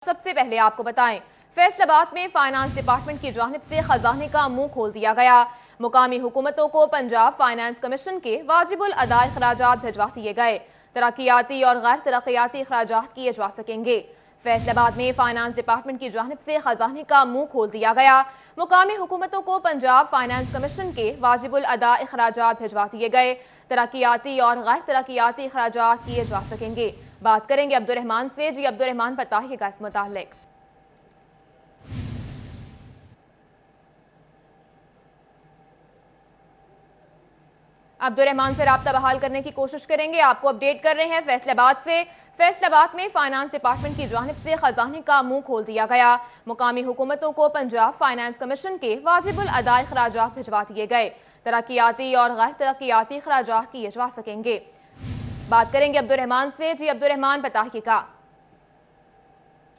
सबसे पहले आपको बताएं, फैसलाबाद में फाइनेंस डिपार्टमेंट की जानिब से खजाने का मुंह खोल दिया गया। मुकामी हुकूमतों को पंजाब फाइनेंस कमीशन के वाजिबुल अदा अखराजात भिजवा दिए गए। तरक्याती और गैर तरक्याती अखराजात किए जा सकेंगे। फैसलाबाद में फाइनेंस डिपार्टमेंट की जानिब से खजाने का मुंह खोल दिया गया। मुकामी हुकूमतों को पंजाब फाइनेंस कमीशन के वाजिबुल अदा अखराजात भिजवा दिए गए। तरक्याती और गैर तरक्याती अखराजात किए जा सकेंगे। बात करेंगे अब्दुर्रहमान से। जी अब्दुर्रहमान, बताइएगा इस मुतालिक। अब्दुर्रहमान से राब्ता बहाल करने की कोशिश करेंगे। आपको अपडेट कर रहे हैं फैसलाबाद से। फैसलाबाद में फाइनेंस डिपार्टमेंट की जानिब से खजाने का मुंह खोल दिया गया। मुकामी हुकूमतों को पंजाब फाइनेंस कमीशन के वाजिबुल अदा अखराजात भिजवा दिए गए। तरक्याती और गैर तरक्याती अखराजात किए जा सकेंगे। बात करेंगे अब्दुर्रहमान से। जी अब्दुर्रहमान, बताइएगा।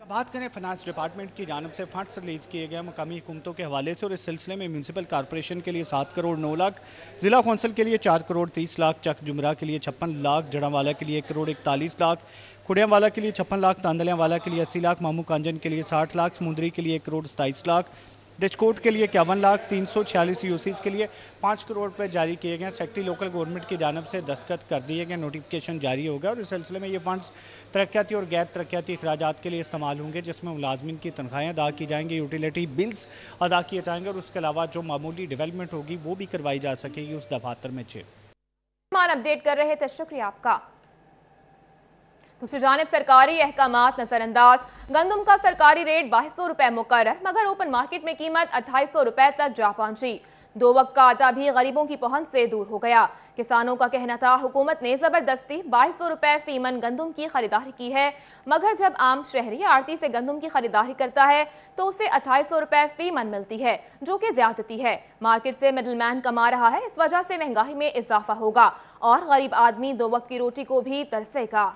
बात करें फाइनेंस डिपार्टमेंट की जानब से फंड्स रिलीज किए गए मुकामी हुकूमतों के हवाले से, और इस सिलसिले में म्यूनसिपल कॉर्पोरेशन के लिए 7 करोड़ 9 लाख, जिला कौंसिल के लिए 4 करोड़ 30 लाख, चक जुमरा के लिए 56 लाख, जड़ावाला के लिए 1 करोड़ 41 लाख, खुड़ियावाला के लिए 56 लाख, तांदलियावाला के लिए 80 लाख, मामू कांजन के लिए 60 लाख, समुंदरी के लिए 1 करोड़ 27 लाख, डिचकोट के लिए 51 लाख, 346 यूसीज के लिए 5 करोड़ रुपए जारी किए गए। सेक्रेटरी लोकल गवर्नमेंट की जानब से दस्तखत कर दिए गए, नोटिफिकेशन जारी होगा और इस सिलसिले में ये फंड्स तरक्याती और गैर तरक्याती अखराजात के लिए इस्तेमाल होंगे, जिसमें मुलाजमिन की तनख्वाहें अदा की जाएंगी, यूटिलिटी बिल्स अदा किए जाएंगे और उसके अलावा जो मामूली डेवलपमेंट होगी वो भी करवाई जा सकेगी उस दफातर में। अपडेट कर रहे थे, शुक्रिया आपका। दूसरी जानिब सरकारी अहकामात नजरअंदाज। गंदम का सरकारी रेट 2200 रुपए मुकर्रर, मगर ओपन मार्केट में कीमत 2800 रुपए तक जा पहुंची। 2 वक्त का आटा भी गरीबों की पहुंच से दूर हो गया। किसानों का कहना था हुकूमत ने जबरदस्ती 2200 रुपए फीमन गंदम की खरीदारी की है, मगर जब आम शहरी आड़ती से गंदम की खरीदारी करता है तो उसे 2800 रुपए फीमन मिलती है, जो कि ज्यादती है। मार्केट से मिडलमैन कमा रहा है, इस वजह से महंगाई में इजाफा होगा और गरीब आदमी 2 वक्त की रोटी को भी तरसेगा।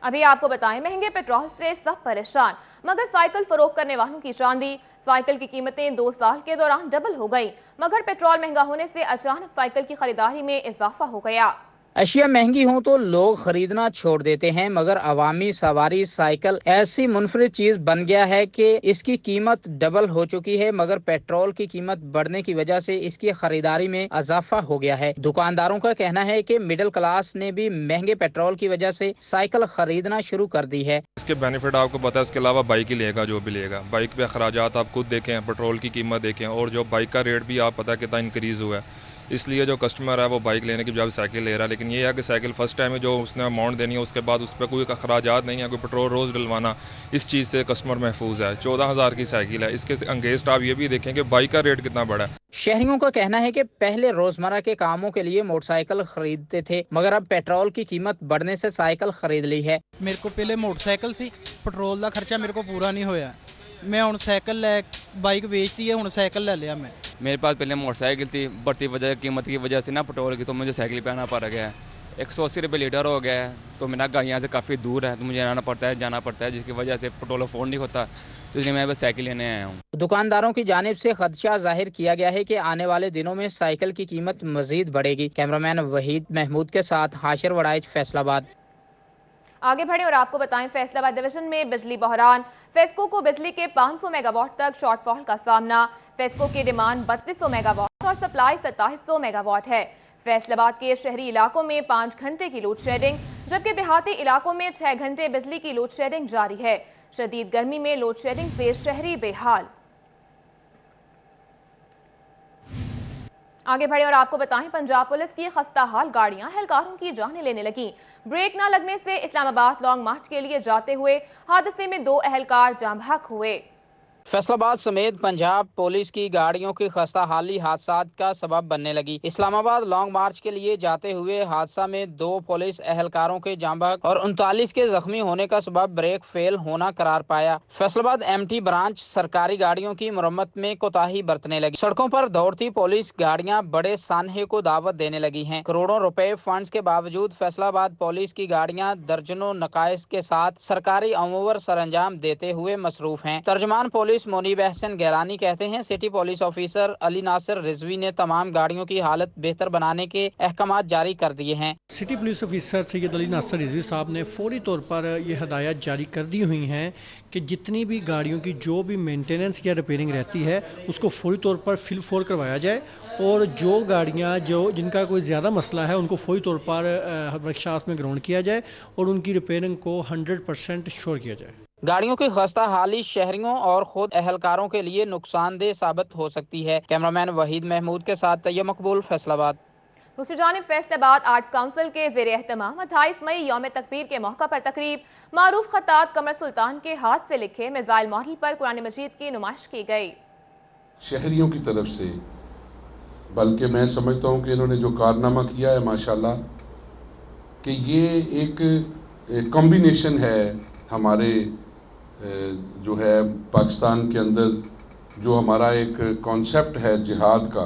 अभी आपको बताएं, महंगे पेट्रोल से सब परेशान, मगर साइकिल फरोख्त करने वालों की चांदी। साइकिल की कीमतें 2 साल के दौरान डबल हो गई, मगर पेट्रोल महंगा होने से अचानक साइकिल की खरीदारी में इजाफा हो गया। अशिया महंगी हो तो लोग खरीदना छोड़ देते हैं, मगर अवामी सवारी साइकिल ऐसी मुनफरिद चीज बन गया है कि इसकी कीमत डबल हो चुकी है, मगर पेट्रोल की कीमत बढ़ने की वजह से इसकी खरीदारी में इजाफा हो गया है। दुकानदारों का कहना है कि मिडिल क्लास ने भी महंगे पेट्रोल की वजह से साइकिल खरीदना शुरू कर दी है। इसके बेनिफिट आपको पता है, इसके अलावा बाइक ही लेगा जो भी लेगा, बाइक पे अखराजात आप खुद देखें, पेट्रोल की कीमत देखें, और जो बाइक का रेट भी आप पता कितना इंक्रीज हुआ है, इसलिए जो कस्टमर है वो बाइक लेने की बजाय साइकिल ले रहा है। लेकिन ये है कि साइकिल फर्स्ट टाइम है जो उसने अमाउंट देनी है, उसके बाद उस पर कोई अखराजात नहीं है, कोई पेट्रोल रोज़ डलवाना, इस चीज़ से कस्टमर महफूज है। 14,000 की साइकिल है। इसके अंगेस्ट आप ये भी देखें कि बाइक का रेट कितना बड़ा है। शहरियों का कहना है कि पहले रोजमर्रा के कामों के लिए मोटरसाइकिल खरीदते थे, मगर अब पेट्रोल की कीमत बढ़ने से साइकिल खरीद ली है। मेरे को पहले मोटरसाइकिल सी, पेट्रोल का खर्चा मेरे को पूरा नहीं होया, मैं हुण साइकिल बाइक बेचती है, हुण साइकिल ले लिया मैं। मेरे पास पहले मोटरसाइकिल थी, बढ़ती वजह कीमत की वजह से ना पेट्रोल की, तो मुझे साइकिल पे आना पड़ गया है। 180 रुपये लीटर हो गया है, तो मेरा घर यहाँ से काफ़ी दूर है, तो मुझे जाना पड़ता है, जिसकी वजह से पेट्रोल अफोर्ड नहीं होता, तो इसलिए मैं बस साइकिल लेने आया हूँ। दुकानदारों की जानिब से खदशा जाहिर किया गया है कि आने वाले दिनों में साइकिल की कीमत मजीद बढ़ेगी। कैमरामैन वहीद महमूद के साथ हाशिर वड़ाइच, फैसलाबाद। आगे बढ़े और आपको बताएं, फैसलाबाद डिवीजन में बिजली बहरान। फेस्को को बिजली के 500 मेगावाट तक शॉर्टफॉल का सामना। फेस्को की डिमांड 3200 मेगावाट और सप्लाई 2700 मेगावाट है। फैसलाबाद के शहरी इलाकों में 5 घंटे की लोड शेडिंग, जबकि देहाती इलाकों में 6 घंटे बिजली की लोड शेडिंग जारी है। शदीद गर्मी में लोड शेडिंग से शहरी बेहाल। आगे बढ़े और आपको बताएं, पंजाब पुलिस की खस्ता हाल गाड़ियां एहलकारों की जानें लेने लगी। ब्रेक न लगने से इस्लामाबाद लॉन्ग मार्च के लिए जाते हुए हादसे में 2 एहलकार जाम बहक हुए। फैसलाबाद समेत पंजाब पुलिस की गाड़ियों की खस्ता हाली हादसा का सबब बनने लगी। इस्लामाबाद लॉन्ग मार्च के लिए जाते हुए हादसा में 2 पुलिस एहलकारों के जाम बहक और 39 के जख्मी होने का सबब ब्रेक फेल होना करार पाया। फैसलाबाद एमटी ब्रांच सरकारी गाड़ियों की मरम्मत में कोताही बरतने लगी। सड़कों पर दौड़ती पुलिस गाड़ियां बड़े सान्हे को दावत देने लगी हैं। करोड़ों रुपए फंड्स के बावजूद फैसलाबाद पुलिस की गाड़ियां दर्जनों नकाइस के साथ सरकारी अमूर सरंजाम देते हुए मसरूफ हैं। तर्जमान पुलिस पुलिस मुनीब अहसन गैलानी कहते हैं, city police officer Ali Nasir Rizvi ने तमाम गाड़ियों की हालत बेहतर बनाने के अहकाम जारी कर दिए हैं। City police officer Syed Ali Nasir Rizvi साहब ने फौरी तौर पर ये हदायत जारी कर दी हुई हैं कि जितनी भी गाड़ियों की जो भी मेंटेनेंस या रिपेयरिंग रहती है उसको फौरी तौर पर फिल फोर करवाया जाए, और जो गाड़ियां जिनका कोई ज़्यादा मसला है उनको फौरी तौर पर वर्कशॉप में ग्राउंड किया जाए और उनकी रिपेयरिंग को 100% श्योर किया जाए। गाड़ियों की खस्ता हाली शहरियों और खुद अहलकारों के लिए नुकसानदेह साबित हो सकती है। कैमरामैन वहीद महमूद के साथ तैयब मकबूल, फैसलाबाद। दूसरी जानिब फैसलाबाद आर्ट्स काउंसिल के ज़ेर एहतमाम 28 मई यौम तकबीर के मौका पर तकरीब मारूफ खतात कमर सुल्तान के हाथ से लिखे मिसाइल मॉडल पर कुरान मजीद की नुमाइश की गई। शहरियों की तरफ से, बल्कि मैं समझता हूं कि इन्होंने जो कारनामा किया है माशाल्लाह, कि ये एक कॉम्बिनेशन है हमारे जो है पाकिस्तान के अंदर जो हमारा एक कॉन्सेप्ट है जिहाद का,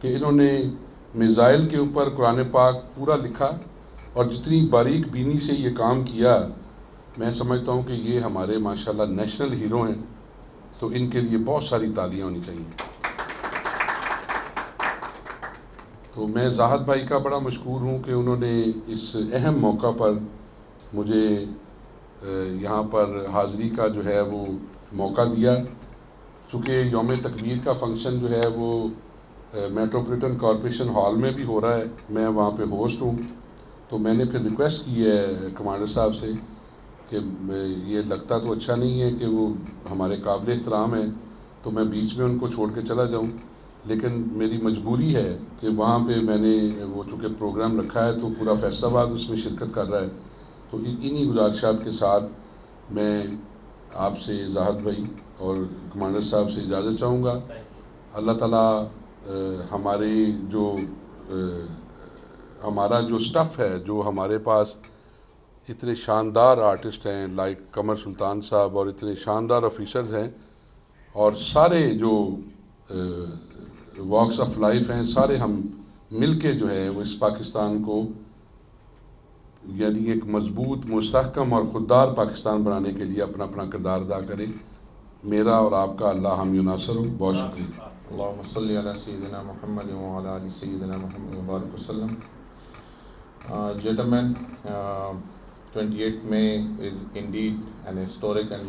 कि इन्होंने मिसाइल के ऊपर कुरान पाक पूरा लिखा और जितनी बारीक बीनी से ये काम किया, मैं समझता हूं कि ये हमारे माशाल्लाह नेशनल हीरो हैं, तो इनके लिए बहुत सारी तालियां होनी चाहिए। तो मैं ज़ाहद भाई का बड़ा मशकूर हूं कि उन्होंने इस अहम मौका पर मुझे यहाँ पर हाज़िरी का जो है वो मौका दिया। चूँकि यौम तकबीर का फंक्शन जो है वो मेट्रोपॉलिटन कॉरपोरेशन हॉल में भी हो रहा है, मैं वहाँ पे होस्ट हूँ, तो मैंने फिर रिक्वेस्ट की है कमांडर साहब से कि ये लगता तो अच्छा नहीं है कि वो हमारे काबिल एहतराम है तो मैं बीच में उनको छोड़ के चला जाऊँ, लेकिन मेरी मजबूरी है कि वहाँ पे मैंने वो चूँकि प्रोग्राम रखा है तो पूरा फैसलाबाद उसमें शिरकत कर रहा है। तो इन्हीं गुजारिशात के साथ मैं आपसे ज़ाहद भाई और कमांडर साहब से इजाज़त चाहूँगा। अल्लाह ताला हमारा जो स्टफ़ है, जो हमारे पास इतने शानदार आर्टिस्ट हैं लाइक कमर सुल्तान साहब और इतने शानदार ऑफिसर्स हैं, और सारे जो वॉक्स ऑफ लाइफ हैं, सारे हम मिलके जो है वो इस पाकिस्तान को यानी एक मजबूत, मुस्तहकम और खुददार पाकिस्तान बनाने के लिए अपना अपना किरदार अदा करें। मेरा और आपका अल्लाह हम नासर हो। बहुत शुक्रिया। अल्लाहुम्मा सल्ली अला सय्यिदिना मुहम्मद व अला आलि सय्यिदिना मुहम्मद व बारिक वसल्लम। Gentlemen, 28th May is indeed an historic and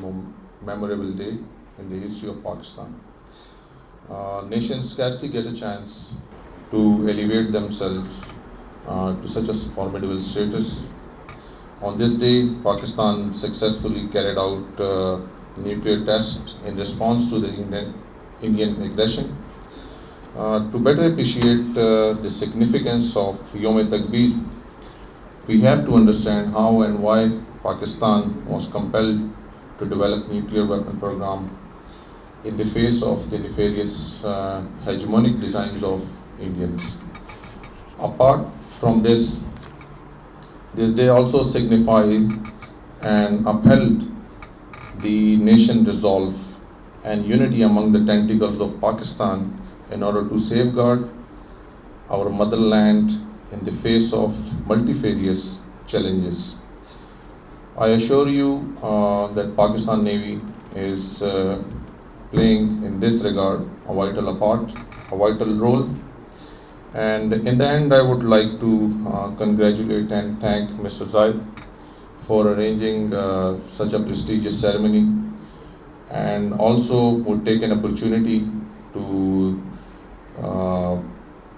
memorable day in the history of Pakistan. Nations scarcely get a chance to elevate themselves to such a formidable status. On this day, Pakistan successfully carried out nuclear test in response to the Indian aggression. To better appreciate the significance of Yom Takbir, we have to understand how and why Pakistan was compelled to develop nuclear weapon program in the face of the nefarious hegemonic designs of Indians. Apart from this day also signified and upheld the nation resolve and unity among the tentacles of Pakistan in order to safeguard our motherland in the face of multifarious challenges. I assure you that Pakistan Navy is playing in this regard a vital role. And in the end, I would like to congratulate and thank Mr. Zaid for arranging such a prestigious ceremony, and also would take an opportunity to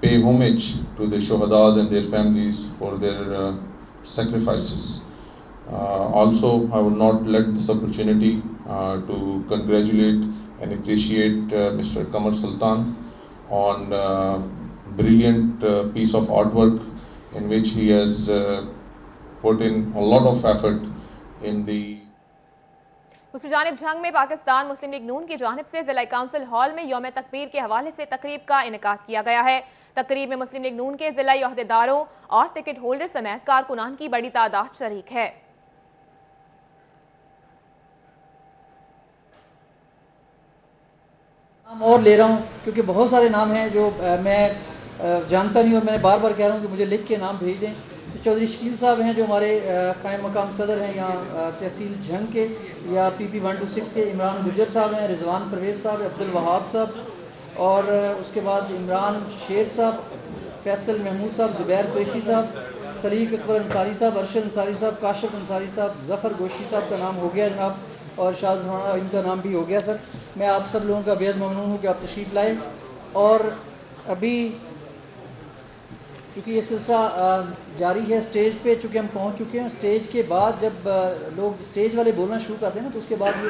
pay homage to the Shuhadas and their families for their sacrifices. Also, I would not let this opportunity to congratulate and appreciate Mr. Qamar Sultan on brilliant piece of artwork in which he has put in a lot of effort in the. दूसरी जानिब जंग में पाकिस्तान मुस्लिम league नून की जानिब से जिला council hall में यौम तकबीर के हवाले से तकरीब का इनेकाद किया गया है। तकरीब में मुस्लिम लीग नून के जिलाई ओहदेदारों और टिकट होल्डर समेत कारकुनान की बड़ी तादाद शरीक है। नाम और ले रहा हूं क्योंकि बहुत सारे नाम हैं जो मैं जानता नहीं, और मैं बार बार कह रहा हूं कि मुझे लिख के नाम भेज दें। تو چودھری شکیل صاحب ہیں جو ہمارے قائم مقام صدر ہیں یہاں تحصیل جھنگ کے یا PP 126 کے، عمران گجر صاحب ہیں، رضوان پرویز صاحب، عبدالوہاب صاحب، اور اس کے بعد عمران شیر صاحب، فیصل محمود صاحب، زبیر قریشی صاحب، خلیق اکبر انصاری صاحب، ارشد انصاری صاحب، کاشف انصاری صاحب، ظفر گوشی صاحب کا نام ہو گیا جناب، اور شاد رانا ان کا نام بھی ہو گیا سر۔ میں آپ سب لوگوں کا بےحد ممنون ہوں کہ آپ تشریف لائے، اور ابھی کیونکہ یہ سلسلہ جاری ہے اسٹیج پہ، چونکہ ہم پہنچ چکے ہیں اسٹیج کے بعد، جب لوگ اسٹیج والے بولنا شروع کرتے ہیں نا تو اس کے بعد یہ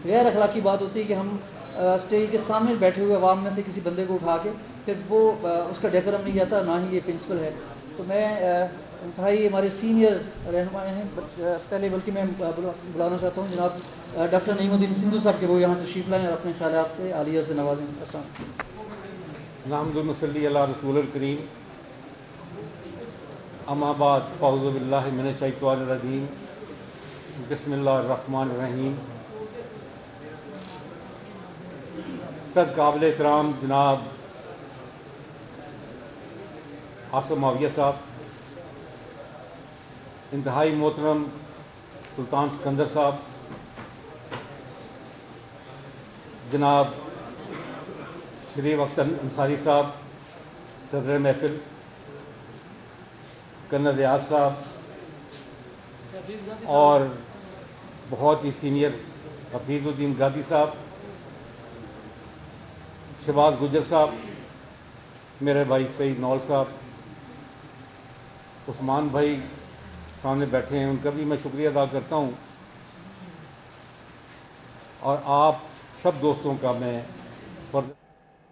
غیر اخلاقی بات ہوتی ہے کہ ہم اسٹیج کے سامنے بیٹھے ہوئے عوام میں سے کسی بندے کو اٹھا کے پھر وہ اس کا ڈیکورم نہیں جاتا، نہ ہی یہ پرنسپل ہے۔ تو میں انتہائی ہمارے سینئر رہنما ہیں، پہلے بلکہ میں بلانا چاہتا ہوں جناب ڈاکٹر نعیم الدین سندھو صاحب کے، وہ یہاں تشریف لائیں اور اپنے خیالات سے عالیہ سے نوازیں۔ السلام علیکم۔ نحمد صلی علی رسول الکریم، اما بعد، اعوذ باللہ من الشیطان الرجیم، بسم اللہ الرحمن الرحیم۔ صد قابل احترام جناب آصف معاویہ صاحب، انتہائی محترم سلطان سکندر صاحب، جناب شریف اختر انصاری صاحب صدر محفل، کرنل ریاض صاحب، اور بہت ہی سینئر حفیظ الدین گادی صاحب، شہباز گجر صاحب، میرے بھائی سعید نول صاحب، عثمان بھائی سامنے بیٹھے ہیں، ان کا بھی میں شکریہ ادا کرتا ہوں، اور آپ سب دوستوں کا میں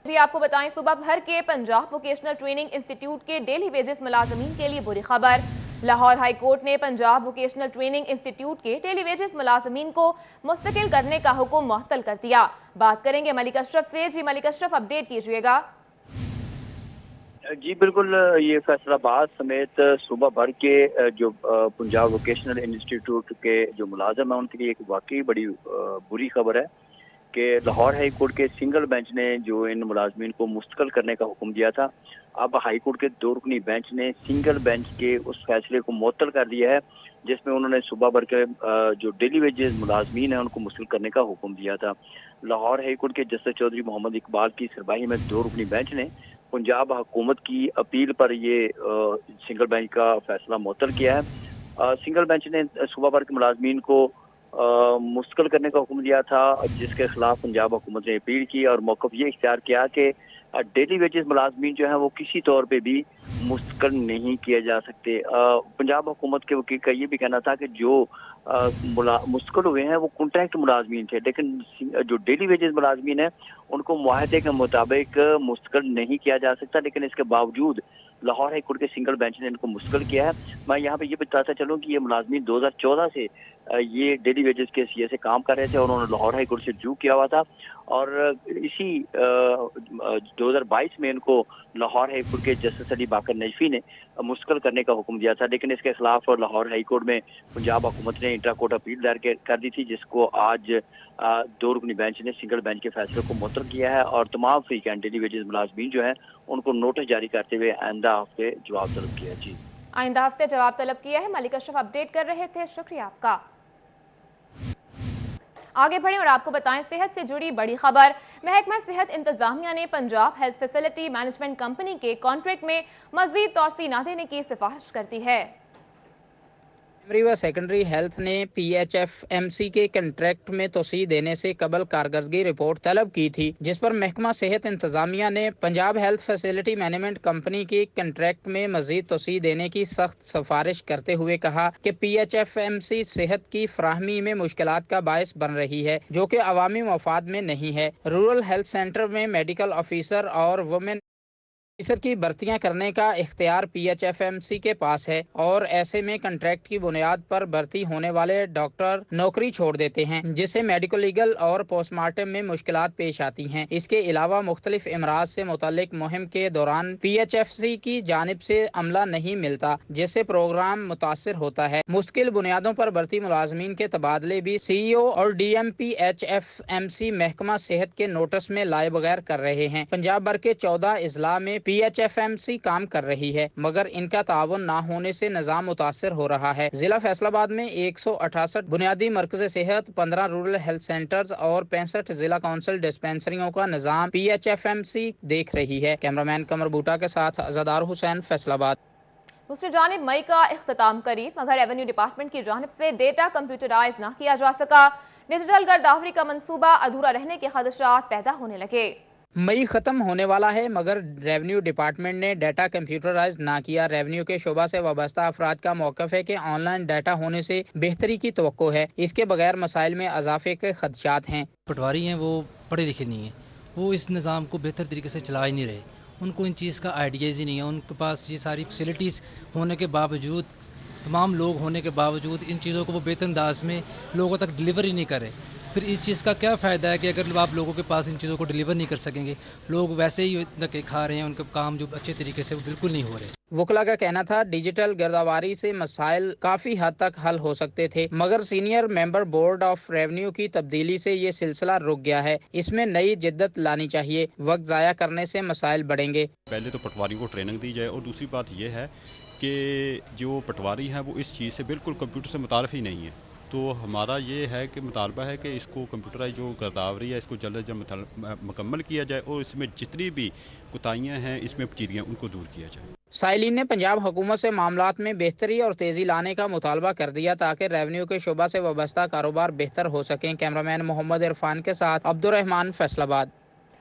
بھی آپ کو بتائیں صوبہ بھر کے پنجاب ووکیشنل ٹریننگ انسٹیٹیوٹ کے ڈیلی ویجز ملازمین کے لیے بری خبر۔ لاہور ہائی کورٹ نے پنجاب ووکیشنل ٹریننگ انسٹیٹیوٹ کے ڈیلی ویجز ملازمین کو مستقل کرنے کا حکم معطل کر دیا۔ بات کریں گے ملک اشرف سے۔ جی ملک اشرف، اپڈیٹ کیجئے گا۔ جی بالکل، یہ فیصل آباد سمیت صوبہ بھر کے جو پنجاب ووکیشنل انسٹیٹیوٹ کے جو ملازم ہیں ان کے لیے ایک واقعی بڑی بری خبر ہے کہ لاہور ہائی کورٹ کے سنگل بینچ نے جو ان ملازمین کو مستقل کرنے کا حکم دیا تھا، اب ہائی کورٹ کے 2 رکنی بینچ نے سنگل بینچ کے اس فیصلے کو معطل کر دیا ہے جس میں انہوں نے صوبہ بھر کے جو ڈیلی ویجز ملازمین ہیں ان کو مستقل کرنے کا حکم دیا تھا۔ لاہور ہائی کورٹ کے جسٹس چودھری محمد اقبال کی سربراہی میں 2 رکنی بینچ نے پنجاب حکومت کی اپیل پر یہ سنگل بینچ کا فیصلہ معطل کیا ہے۔ سنگل بینچ نے صوبہ بھر کے ملازمین کو مستقل کرنے کا حکم دیا تھا، جس کے خلاف پنجاب حکومت نے اپیل کی اور موقف یہ اختیار کیا کہ ڈیلی ویجز ملازمین جو ہیں وہ کسی طور پہ بھی مستقل نہیں کیے جا سکتے۔ پنجاب حکومت کے وکیل کا یہ بھی کہنا تھا کہ جو مستقل ہوئے ہیں وہ کنٹریکٹ ملازمین تھے، لیکن جو ڈیلی ویجز ملازمین ہیں ان کو معاہدے کے مطابق مستقل نہیں کیا جا سکتا، لیکن اس کے باوجود لاہور ہائی کورٹ کے سنگل بینچ نے ان کو مستقل کیا ہے۔ میں یہاں پہ یہ بتاتا چلوں کہ یہ ملازمین 2014 سے یہ ڈیلی ویجز کے CA سے کام کر رہے تھے اور انہوں نے لاہور ہائی کورٹ سے رجوع کیا ہوا تھا، اور اسی 2022 میں ان کو لاہور ہائی کورٹ کے جسٹس علی باقر نجفی نے مستقل کرنے کا حکم دیا تھا، لیکن اس کے خلاف لاہور ہائی کورٹ میں پنجاب حکومت نے انٹرا کورٹ اپیل دائر کر دی تھی، جس کو آج 2 رکنی بینچ نے سنگل بینچ کے فیصلے کو معطل کیا ہے اور تمام فریقین ڈیلی ویجز ملازمین جو ہیں ان کو نوٹس جاری کرتے ہوئے آئندہ ہفتے جواب طلب کیا۔ جی آئندہ ہفتے جواب طلب کیا ہے۔ ملک اشرف اپڈیٹ کر رہے تھے، شکریہ آپ کا۔ آگے بڑھیں اور آپ کو بتائیں صحت سے جڑی بڑی خبر۔ محکمہ صحت انتظامیہ نے Punjab health facility management company کے کانٹریکٹ میں مزید توسیع نہ دینے کی سفارش کرتی ہے۔ پرائمری و سیکنڈری ہیلتھ نے PHFMC کے کنٹریکٹ میں توسیع دینے سے قبل کارکردگی رپورٹ طلب کی تھی، جس پر محکمہ صحت انتظامیہ نے Punjab health facility management company کے کنٹریکٹ میں مزید توسیع دینے کی سخت سفارش کرتے ہوئے کہا کہ PHFMC صحت کی فراہمی میں مشکلات کا باعث بن رہی ہے، جو کہ عوامی مفاد میں نہیں ہے۔ رورل ہیلتھ سینٹر میں میڈیکل آفیسر اور وومن آفیسر کی بھرتیاں کرنے کا اختیار PHFMC کے پاس ہے، اور ایسے میں کنٹریکٹ کی بنیاد پر بھرتی ہونے والے ڈاکٹر نوکری چھوڑ دیتے ہیں، جس سے میڈیکل لیگل اور پوسٹ مارٹم میں مشکلات پیش آتی ہیں۔ اس کے علاوہ مختلف امراض سے متعلق مہم کے دوران PHFC کی جانب سے عملہ نہیں ملتا، جس سے پروگرام متاثر ہوتا ہے۔ مستقل بنیادوں پر بھرتی ملازمین کے تبادلے بھی CEO اور DM PHFMC محکمہ صحت کے نوٹس میں لائے بغیر کر رہے ہیں۔ پنجاب بھر کے 14 اضلاع میں PHFMC काम कर रही है, मगर इनका ताउन न होने से निजाम मुतासर हो रहा है। जिला फैसलाबाद में 168 बुनियादी मरकज़ सेहत, 15 रूरल हेल्थ सेंटर्स और 65 जिला काउंसिल डिस्पेंसरियों का निजाम PHFMC देख रही है। कैमरामैन कमर बूटा के साथ अज़ादार हुसैन, फैसलाबाद। दूसरी जानिब मई का इख्तिताम करीब, मगर रेवेन्यू डिपार्टमेंट की जानिब से डेटा कंप्यूटराइज न किया जा सका। डिजिटल गर्दावरी का मंसूबा अधूरा रहने के खदशात पैदा होने लगे। मई खत्म होने वाला है, मगर रेवेन्यू डिपार्टमेंट ने डाटा कंप्यूटराइज ना किया। रेवेन्यू के शोबा से वाबस्ता अफराद का मौक़िफ़ है कि ऑनलाइन डाटा होने से बेहतरी की तवक्को है। इसके बगैर मसाइल में इजाफे के खदशात हैं। पटवारी हैं वो पढ़े लिखे नहीं हैं, वो इस निज़ाम को बेहतर तरीके से चला ही नहीं रहे। उनको इन चीज़ का आइडियाज़ ही नहीं है। उनके पास ये सारी फैसिलिटीज़ होने के बावजूद, तमाम लोग होने के बावजूद इन चीज़ों को वो बेहतर अंदाज में लोगों तक डिलीवर ही नहीं करे। फिर इस चीज़ का क्या फ़ायदा है कि अगर आप लोगों के पास इन चीज़ों को डिलीवर नहीं कर सकेंगे, लोग वैसे ही धक्के खा रहे हैं, उनके काम जो अच्छे तरीके से वो बिल्कुल नहीं हो रहे। वकला का कहना था डिजिटल गिरदावरी से मसाइल काफ़ी हद तक हल हो सकते थे, मगर senior member board of revenue की तब्दीली से ये सिलसिला रुक गया है। इसमें नई जिद्दत लानी चाहिए, वक्त ज़ाया करने से मसाइल बढ़ेंगे। पहले तो पटवारियों को ट्रेनिंग दी जाए, और दूसरी बात यह है कि जो पटवारी हैं वो इस चीज़ से बिल्कुल कंप्यूटर से मुतारिफ ही नहीं है। तो हमारा ये है कि मुतालबा है कि इसको कंप्यूटराइज जो गिरदावरी है इसको जल्द से जल्द मुकम्मल किया जाए, और इसमें जितनी भी कोताहियाँ हैं, इसमें पचीरियाँ, उनको दूर किया जाए। साइलिन ने पंजाब हुकूमत से मामलात में बेहतरी और तेजी लाने का मुतालबा कर दिया ताकि रेवेन्यू के शोबा से वाबस्ता कारोबार बेहतर हो सकें। कैमरामैन मोहम्मद इरफान के साथ अब्दुर्रहमान, फैसलाबाद।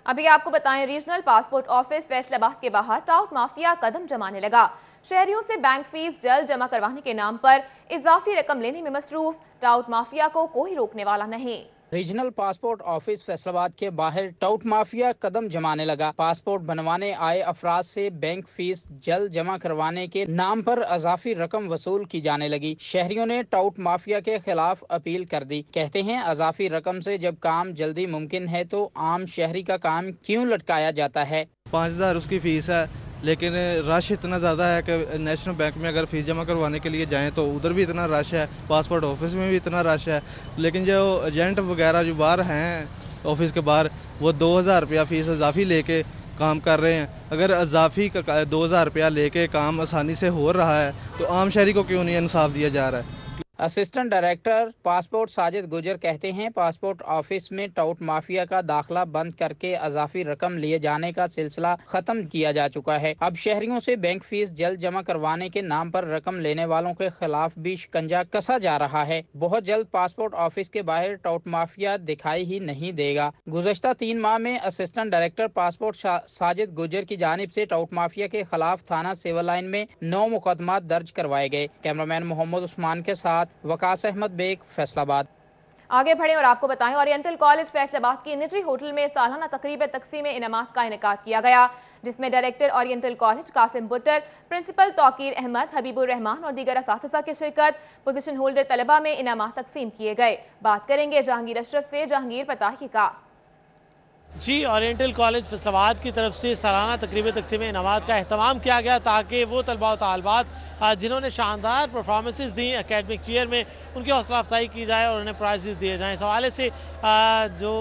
अभी आपको बताएं, रीजनल पासपोर्ट ऑफिस फैसलाबाद के बाहर टाउट माफिया कदम जमाने लगा। शहरियों से बैंक फीस जल्द जमा करवाने के नाम पर इजाफी रकम लेने में मसरूफ टाउट माफिया को कोई रोकने वाला नहीं। रीजनल पासपोर्ट ऑफिस फैसलाबाद के बाहर टाउट माफिया कदम जमाने लगा। पासपोर्ट बनवाने आए अफराद से बैंक फीस जल्द जमा करवाने के नाम पर इजाफी रकम वसूल की जाने लगी। शहरियों ने टाउट माफिया के खिलाफ अपील कर दी। कहते हैं इजाफी रकम से जब काम जल्दी मुमकिन है तो आम शहरी का काम क्यों लटकाया जाता है। 5000 उसकी फीस है, लेकिन रश इतना ज़्यादा है कि नेशनल बैंक में अगर फीस जमा करवाने के लिए जाएं तो उधर भी इतना रश है, पासपोर्ट ऑफिस में भी इतना रश है। लेकिन जो एजेंट वगैरह जो बाहर हैं ऑफिस के बाहर, वो 2000 रुपया फीस इजाफी लेके काम कर रहे हैं। अगर इजाफी 2000 रुपया लेके काम आसानी से हो रहा है तो आम शहरी को क्यों नहीं इंसाफ दिया जा रहा है। असिस्टेंट डायरेक्टर पासपोर्ट साजिद गुजर कहते हैं पासपोर्ट ऑफिस में टाउट माफिया का दाखिला बंद करके इजाफी रकम लिए जाने का सिलसिला खत्म किया जा चुका है। अब शहरियों से बैंक फीस जल्द जमा करवाने के नाम पर रकम लेने वालों के खिलाफ भी शिकंजा कसा जा रहा है। बहुत जल्द पासपोर्ट ऑफिस के बाहर टाउट माफिया दिखाई ही नहीं देगा। गुज़श्ता 3 माह में असिस्टेंट डायरेक्टर पासपोर्ट साजिद गुजर की जानिब से टाउट माफिया के खिलाफ थाना सिविल लाइन में 9 मुकदमा दर्ज करवाए गए। कैमरामैन मोहम्मद उस्मान के साथ वकास अहमद बेग, फैसलाबाद। आगे बढ़े और आपको बताएं, ओरिएंटल कॉलेज फैसलाबाद की निजी होटल में सालाना तकरीब तकसीम इनामात का इनेकाद किया गया, जिसमें director Oriental College Qasim Buttar, principal Tauqeer Ahmed, Habibur Rehman और दीगर असातिज़ा की शिरकत। पोजीशन होल्डर तलबा में इनामात तकसीम किए गए। बात करेंगे जहांगीर अशरफ से। जहांगीर, पताही का जी, ओरिएंटल कॉलेज फैसलाबाद की तरफ से सालाना तकरीब तकसीम इनामात का अहतमाम किया गया ताकि वो तलबा और तालिबात जिन्होंने शानदार परफॉर्मेंसेस दी एकेडमिक ईयर में, उनकी हौसला अफजाई की जाए और उन्हें प्राइजेस दिए जाएं। इस हवाले से जो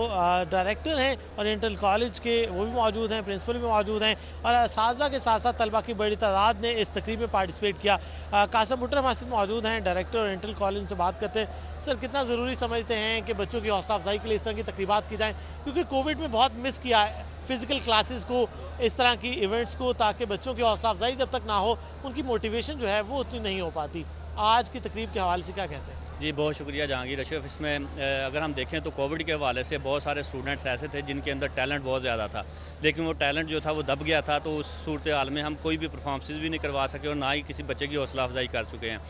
डायरेक्टर हैं ओरिएंटल कॉलेज के, वो भी मौजूद हैं, प्रिंसिपल भी मौजूद हैं और असातिज़ा के साथ साथ तलबा की बड़ी तादाद ने इस तकरीब में पार्टिसिपेट किया। कासिम बुट्टर हमारे साथ मौजूद हैं, डायरेक्टर ओरिएंटल कॉलेज से बात करते हैं। सर, कितना ज़रूरी समझते हैं कि बच्चों की हौसला अफजाई के लिए इस तरह की तकरीबात की जाएँ, क्योंकि कोविड में बहुत मिस किया है फिजिकल क्लासेस को, इस तरह की इवेंट्स को, ताकि बच्चों की हौसला अफजाई जब तक ना हो उनकी मोटिवेशन जो है वो उतनी नहीं हो पाती। आज की तकरीब के हवाले से क्या कहते हैं? जी, बहुत शुक्रिया जहांगीर अशरफ। इसमें अगर हम देखें तो कोविड के हवाले से बहुत सारे स्टूडेंट्स ऐसे थे जिनके अंदर टैलेंट बहुत ज़्यादा था, लेकिन वो टैलेंट जो था वो दब गया था। तो उस सूरत हाल में हम कोई भी परफॉर्मेंसेस भी नहीं करवा सके और ना ही किसी बच्चे की हौसला अफजाई कर चुके हैं।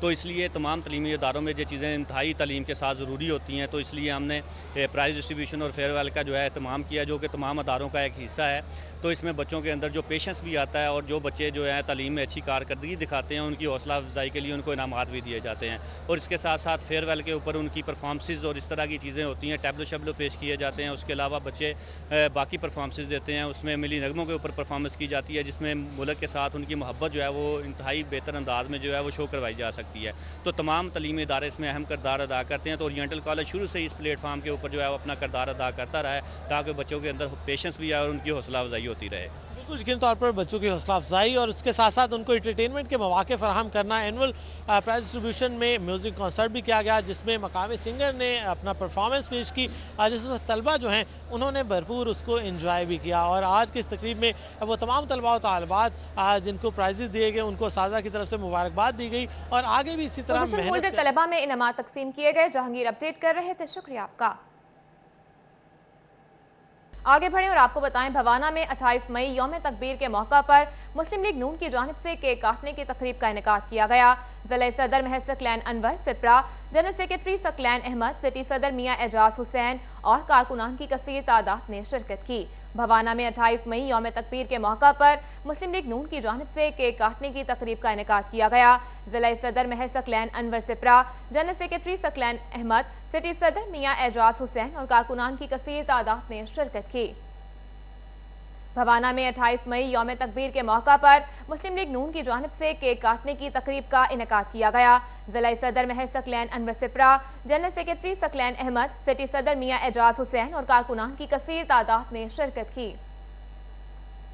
तो इसलिए तमाम तलीमी इदारों में ये चीज़ें इंतहाई तालीम के साथ ज़रूरी होती हैं। तो इसलिए हमने प्राइज़ डिस्ट्रीब्यूशन और फेयरवेल का जो है अहतमाम किया, जो कि तमाम अदारों का एक हिस्सा है। तो इसमें बच्चों के अंदर जो पेशेंस भी आता है और जो बच्चे जो है तालीम में अच्छी कारकर्दगी दिखाते हैं, उनकी हौसला अफजाई के लिए उनको इनामात भी दिए जाते हैं। और इसके साथ साथ फेयरवेल के ऊपर उनकी परफॉर्मेंसेज और इस तरह की चीज़ें होती हैं, टैबलो शैबलो पेश किए जाते हैं। उसके अलावा बच्चे बाकी परफॉर्मेंसेज देते हैं, उसमें मिली नगमों के ऊपर परफॉर्मेंस की जाती है, जिसमें मुल्क के साथ उनकी मोहब्बत जो है वो इंतहाई बेहतर अंदाज में जो है वो शो करवाई जा सकती है। तो तमाम तलीमी इदारे इसमें अहम किरदार अदा करते हैं। तो ओरिएंटल कॉलेज शुरू से इस प्लेटफॉर्म के ऊपर जो है वो अपना किरदार अदा करता रहा है ताकि बच्चों के अंदर पेशेंस भी आए और उनकी हौसला अफजाई होती रहे। बिल्कुल यकीनी तौर पर बच्चों की हौसला अफजाई और उसके साथ साथ उनको एंटरटेनमेंट के मौके फराहम करना। एनुअल प्राइज डिस्ट्रीब्यूशन में म्यूजिक कॉन्सर्ट भी किया गया जिसमें मकामी सिंगर ने अपना परफॉर्मेंस पेश की, जिसमें तलबा जो हैं उन्होंने भरपूर उसको एंजॉय भी किया। और आज की इस तकरीब में वो तमाम तलबा और तालिबात जिनको प्राइजेस दिए गए उनको सादा की तरफ से मुबारकबाद दी गई और आगे भी इसी तरह मेहनत तलबा में इनामात तकसीम किए गए। जहांगीर अपडेट कर रहे थे, शुक्रिया आपका। आगे बढ़ें और आपको बताएं, भवाना में 28 मई यौम तकबीर के मौका पर मुस्लिम लीग नून की जानिब से केक काटने की तकरीब का इनेकाद किया गया। जिला सदर महज Saqlain Anwar Sipra, general secretary Saqlain Ahmed, city सदर मियां एजाज हुसैन और कारकुनान की कसीर तादाद ने शिरकत की। भवाना में 28 मई यौम तकबीर के मौका पर मुस्लिम लीग नून की जानिब से केक काटने की तकरीब का इनेकाद किया गया। जिला सदर महज Saqlain Anwar Sipra, general secretary Saqlain Ahmed, city सदर मियां एजाज हुसैन और कारकुनान की कसीर तादाद ने शिरकत की। भवाना में 28 मई यौम तकबीर के मौका पर मुस्लिम लीग नून की जानिब से केक काटने की तकरीब का इनेकाद किया गया। जिला सदर महज Saqlain Anwar Sipra, general secretary Saqlain Ahmed, city सदर मियां एजाज हुसैन और कारकुनान की कसीर तादाद ने शिरकत की।